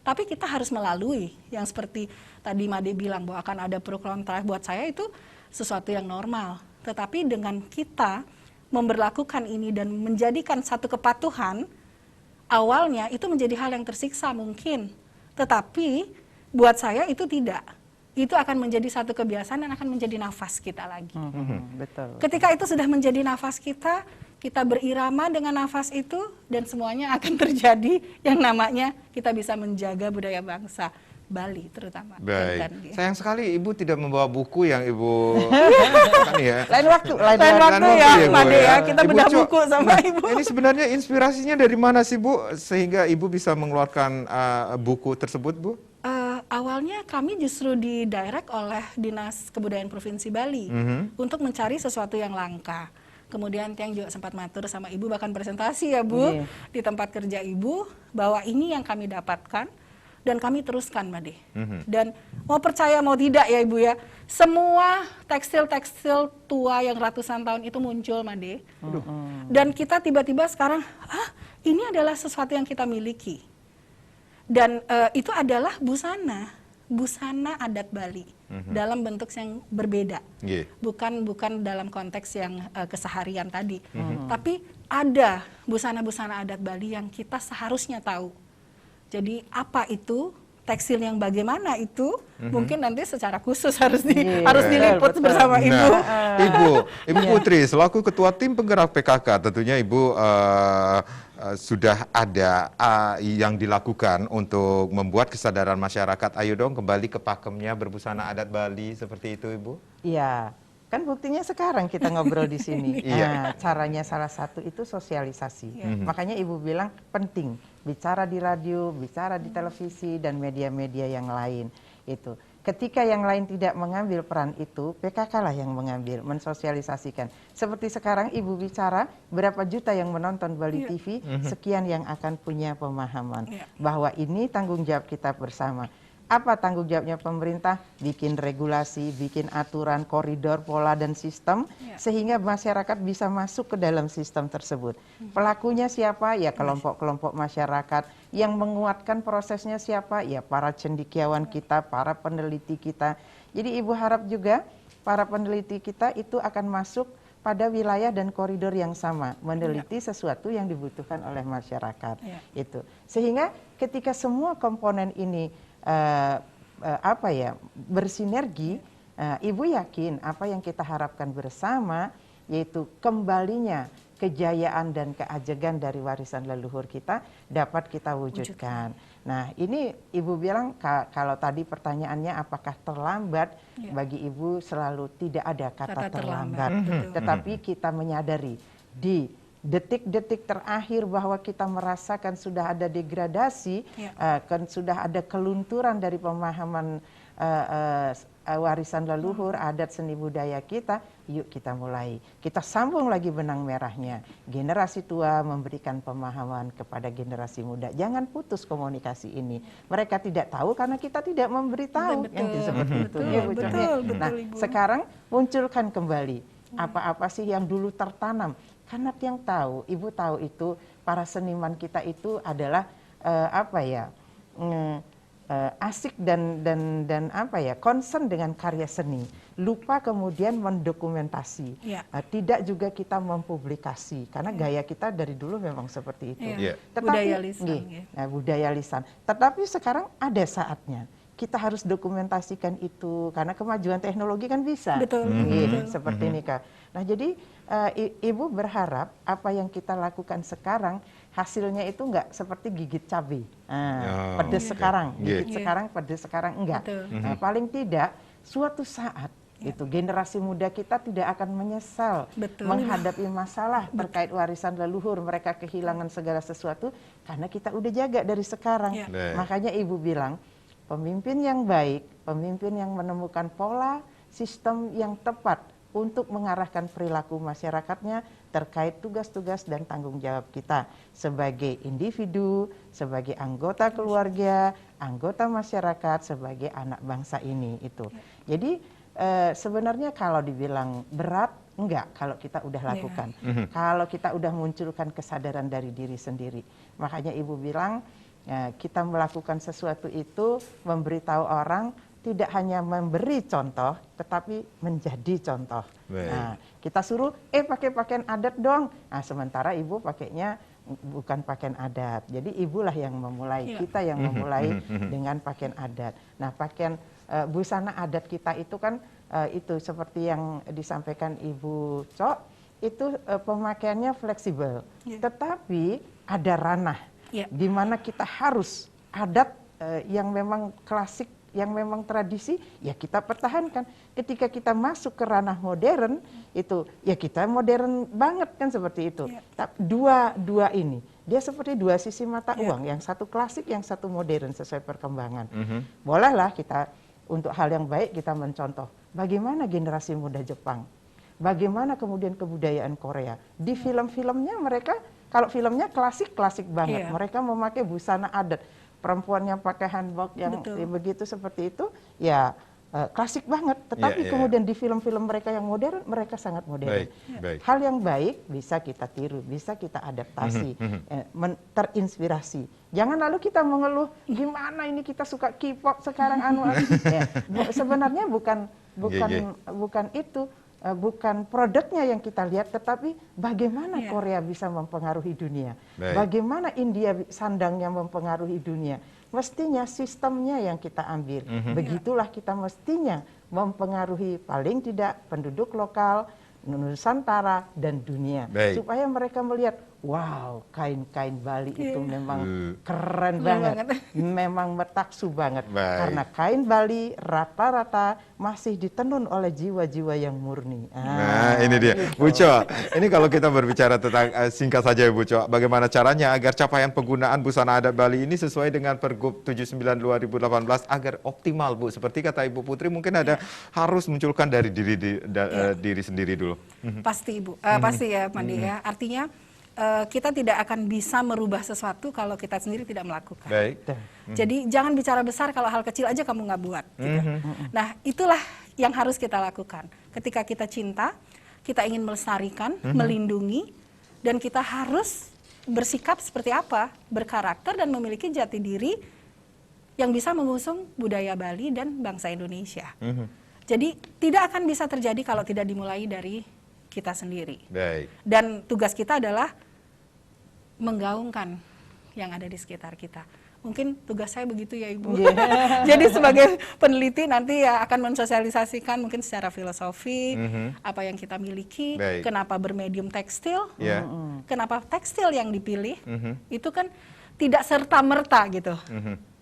Tapi kita harus melalui yang seperti tadi Made bilang bahwa akan ada pro kontra. Buat saya itu sesuatu yang normal. Tetapi dengan kita memberlakukan ini dan menjadikan satu kepatuhan, awalnya itu menjadi hal yang tersiksa mungkin, tetapi buat saya itu tidak. Itu akan menjadi satu kebiasaan dan akan menjadi nafas kita lagi. Betul. Ketika itu sudah menjadi nafas kita berirama dengan nafas itu dan semuanya akan terjadi yang namanya kita bisa menjaga budaya bangsa Bali terutama. Baik. Sayang sekali Ibu tidak membawa buku yang Ibu kan ya. Lain waktu ya, Made ya. Kita Ibu bedah buku sama Ibu. Ini sebenarnya inspirasinya dari mana sih Bu sehingga Ibu bisa mengeluarkan buku tersebut, Bu? Awalnya kami justru didirect oleh Dinas Kebudayaan Provinsi Bali untuk mencari sesuatu yang langka. Kemudian Tiang juga sempat matur sama Ibu, bahkan presentasi ya Bu di tempat kerja Ibu, bahwa ini yang kami dapatkan dan kami teruskan, Made. Dan mau percaya mau tidak ya Ibu ya, semua tekstil-tekstil tua yang ratusan tahun itu muncul, Made. Dan kita tiba-tiba sekarang, ini adalah sesuatu yang kita miliki. Dan itu adalah busana adat Bali dalam bentuk yang berbeda, bukan dalam konteks yang keseharian tadi, tapi ada busana-busana adat Bali yang kita seharusnya tahu. Jadi apa itu tekstil yang bagaimana itu mungkin nanti secara khusus harus diliput bersama Ibu. Ibu Putri selaku ketua tim penggerak PKK, tentunya Ibu sudah ada yang dilakukan untuk membuat kesadaran masyarakat. Ayo dong kembali ke pakemnya berbusana adat Bali seperti itu, Ibu. Iya, kan buktinya sekarang kita ngobrol di sini. Nah, caranya salah satu itu sosialisasi. Makanya Ibu bilang penting bicara di radio, bicara di televisi dan media-media yang lain itu. ketika yang lain tidak mengambil peran itu, PKK lah yang mengambil, mensosialisasikan. Seperti sekarang Ibu bicara, berapa juta yang menonton Bali TV, sekian yang akan punya pemahaman bahwa ini tanggung jawab kita bersama. Apa tanggung jawabnya pemerintah? Bikin regulasi, bikin aturan, koridor, pola, dan sistem, sehingga masyarakat bisa masuk ke dalam sistem tersebut. Pelakunya siapa? Ya kelompok-kelompok masyarakat. Yang menguatkan prosesnya siapa? Ya para cendekiawan kita, para peneliti kita. Jadi Ibu harap juga para peneliti kita itu akan masuk pada wilayah dan koridor yang sama, meneliti sesuatu yang dibutuhkan oleh masyarakat. Itu. Sehingga ketika semua komponen ini bersinergi, Ibu yakin apa yang kita harapkan bersama, yaitu kembalinya kejayaan dan keajegan dari warisan leluhur kita dapat kita wujudkan. Nah, ini Ibu bilang kalau tadi pertanyaannya apakah terlambat, bagi Ibu selalu tidak ada kata terlambat. Tetapi kita menyadari di detik-detik terakhir bahwa kita merasakan sudah ada degradasi, kan sudah ada kelunturan dari pemahaman warisan leluhur, adat seni budaya kita, yuk kita mulai. Kita sambung lagi benang merahnya. Generasi tua memberikan pemahaman kepada generasi muda. Jangan putus komunikasi ini. Mereka tidak tahu karena kita tidak memberitahu. Seperti itu. Nah, sekarang munculkan kembali apa-apa sih yang dulu tertanam. Karena yang tahu, Ibu tahu itu para seniman kita itu adalah asik dan concern dengan karya seni. Lupa kemudian mendokumentasi. Tidak juga kita mempublikasi karena gaya kita dari dulu memang seperti itu. Tetapi, budaya lisan. Budaya lisan. Tetapi sekarang ada saatnya kita harus dokumentasikan itu karena kemajuan teknologi kan bisa. Betul. Seperti ini Kak. Nah, jadi Ibu berharap apa yang kita lakukan sekarang hasilnya itu enggak seperti gigit cabai. Pedes sekarang, gigit sekarang, pedes sekarang, enggak. Paling tidak suatu saat itu generasi muda kita tidak akan menyesal menghadapi masalah terkait warisan leluhur. Mereka kehilangan segala sesuatu karena kita udah jaga dari sekarang. Makanya Ibu bilang pemimpin yang baik, pemimpin yang menemukan pola sistem yang tepat untuk mengarahkan perilaku masyarakatnya terkait tugas-tugas dan tanggung jawab kita sebagai individu, sebagai anggota keluarga, anggota masyarakat, sebagai anak bangsa ini itu. Jadi sebenarnya kalau dibilang berat, enggak kalau kita udah lakukan. Kalau kita udah munculkan kesadaran dari diri sendiri. Makanya Ibu bilang kita melakukan sesuatu itu memberitahu orang, tidak hanya memberi contoh, tetapi menjadi contoh. Nah, kita suruh, pakai pakaian adat dong. Nah, sementara Ibu pakainya bukan pakaian adat. Jadi Ibulah yang memulai, kita yang memulai dengan pakaian adat. Nah, pakaian busana adat kita itu kan, itu seperti yang disampaikan Ibu Cok, itu pemakaiannya fleksibel. Tetapi ada ranah, di mana kita harus adat yang memang klasik, yang memang tradisi, ya kita pertahankan. Ketika kita masuk ke ranah modern, itu ya kita modern banget kan seperti itu. Dua ini, dia seperti dua sisi mata uang, yang satu klasik, yang satu modern sesuai perkembangan. Bolehlah kita untuk hal yang baik kita mencontoh bagaimana generasi muda Jepang, bagaimana kemudian kebudayaan Korea. Di film-filmnya mereka, kalau filmnya klasik banget, mereka memakai busana adat. Perempuannya pakai hanbok yang begitu seperti itu, ya klasik banget. Tetapi kemudian di film-film mereka yang modern, mereka sangat modern. Hal yang baik bisa kita tiru, bisa kita adaptasi, terinspirasi. Jangan lalu kita mengeluh, gimana ini kita suka K-pop sekarang sebenarnya bukan itu. Bukan produknya yang kita lihat, tetapi bagaimana Korea bisa mempengaruhi dunia, bagaimana India sandangnya mempengaruhi dunia. Mestinya sistemnya yang kita ambil. Begitulah kita mestinya mempengaruhi paling tidak penduduk lokal, Nusantara, dan dunia. Supaya mereka melihat, wow, kain-kain Bali itu Iya. memang keren banget. Memang metaksu banget. Baik. Karena kain Bali rata-rata masih ditenun oleh jiwa-jiwa yang murni. Nah, ini dia. Bu Co, ini kalau kita berbicara tentang, singkat saja ya Bu Co, bagaimana caranya agar capaian penggunaan busana adat Bali ini sesuai dengan Pergub 79 2018 agar optimal, Bu? Seperti kata Ibu Putri, mungkin ada harus munculkan dari diri sendiri dulu. Pasti Ibu, pasti ya Mandi ya. Artinya kita tidak akan bisa merubah sesuatu kalau kita sendiri tidak melakukan. Baik. Jadi jangan bicara besar kalau hal kecil aja kamu nggak buat. Gitu. Nah itulah yang harus kita lakukan. Ketika kita cinta, kita ingin melestarikan, melindungi, dan kita harus bersikap seperti apa, berkarakter dan memiliki jati diri yang bisa mengusung budaya Bali dan bangsa Indonesia. Jadi tidak akan bisa terjadi kalau tidak dimulai dari kita sendiri. Baik. Dan tugas kita adalah menggaungkan yang ada di sekitar kita. Mungkin tugas saya begitu ya Ibu. Jadi sebagai peneliti nanti ya akan mensosialisasikan mungkin secara filosofi apa yang kita miliki, Baik. kenapa bermedium tekstil, Ya. kenapa tekstil yang dipilih, itu kan tidak serta-merta gitu.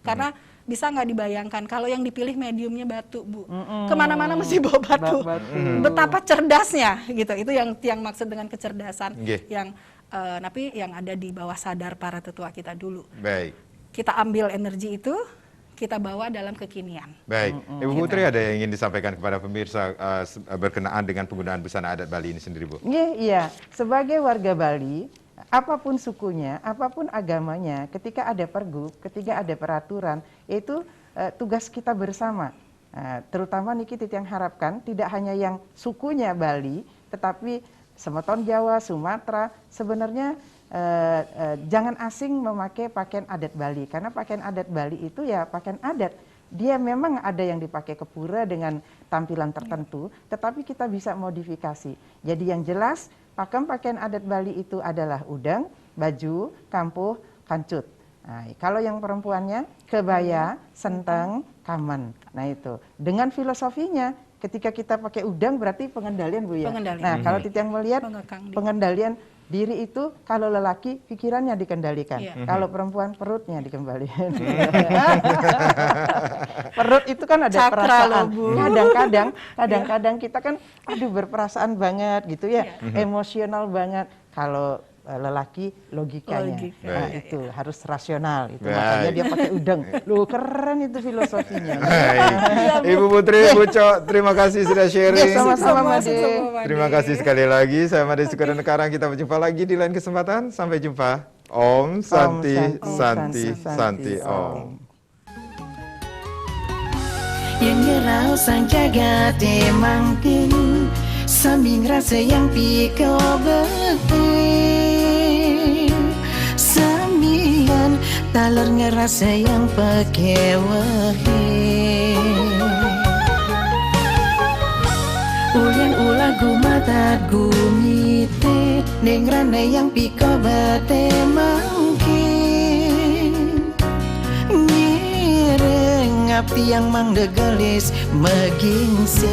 Karena bisa nggak dibayangkan kalau yang dipilih mediumnya batu, Bu. Kemana-mana mesti bawa batu. Betapa cerdasnya gitu. Itu yang maksud dengan kecerdasan yang tapi yang ada di bawah sadar para tetua kita dulu. Baik. Kita ambil energi itu, kita bawa dalam kekinian. Baik. Ibu Putri ada yang ingin disampaikan kepada pemirsa berkenaan dengan penggunaan busana adat Bali ini sendiri, Bu? Iya, sebagai warga Bali, apapun sukunya, apapun agamanya, ketika ada pergub, ketika ada peraturan, itu tugas kita bersama. Terutama Niki yang harapkan tidak hanya yang sukunya Bali, tetapi Semeton Jawa, Sumatera, sebenarnya jangan asing memakai pakaian adat Bali, karena pakaian adat Bali itu ya pakaian adat. Dia memang ada yang dipakai ke pura dengan tampilan tertentu, tetapi kita bisa modifikasi. Jadi yang jelas, pakaian adat Bali itu adalah udang, baju, kampuh, kancut. Nah, kalau yang perempuannya kebaya, senteng, kamen. Nah itu, dengan filosofinya, ketika kita pakai udang berarti pengendalian, Bu ya. Pengendalian. Nah kalau Titiang melihat Mengekang diri. pengendalian diri itu, kalau lelaki pikirannya dikendalikan, Iya. kalau perempuan perutnya dikembalikan. Perut itu kan ada Cakra perasaan. loh, Bu. Kadang-kadang kita kan aduh berperasaan banget gitu ya, emosional banget. Kalau lelaki logikanya. Logika. Nah Baik. itu harus rasional itu. Baik. Makanya dia pakai udang. Loh keren itu filosofinya. Baik. Ibu Putri, Bu Co, terima kasih sudah sharing. Ya, sama-sama, Made. Terima kasih sekali lagi. Saya Made Sukaran Karang. Kita berjumpa lagi di lain kesempatan. Sampai jumpa. Om Santi Santi Santi Om. Yang ngerau sang jagat emangkin sambing rasa yang piko beting sambian taler ngerasa yang pakai wahe ulian ulah gumatat gumite neng rana yang piko bate mangkin ngireng api yang mang degelis megingsir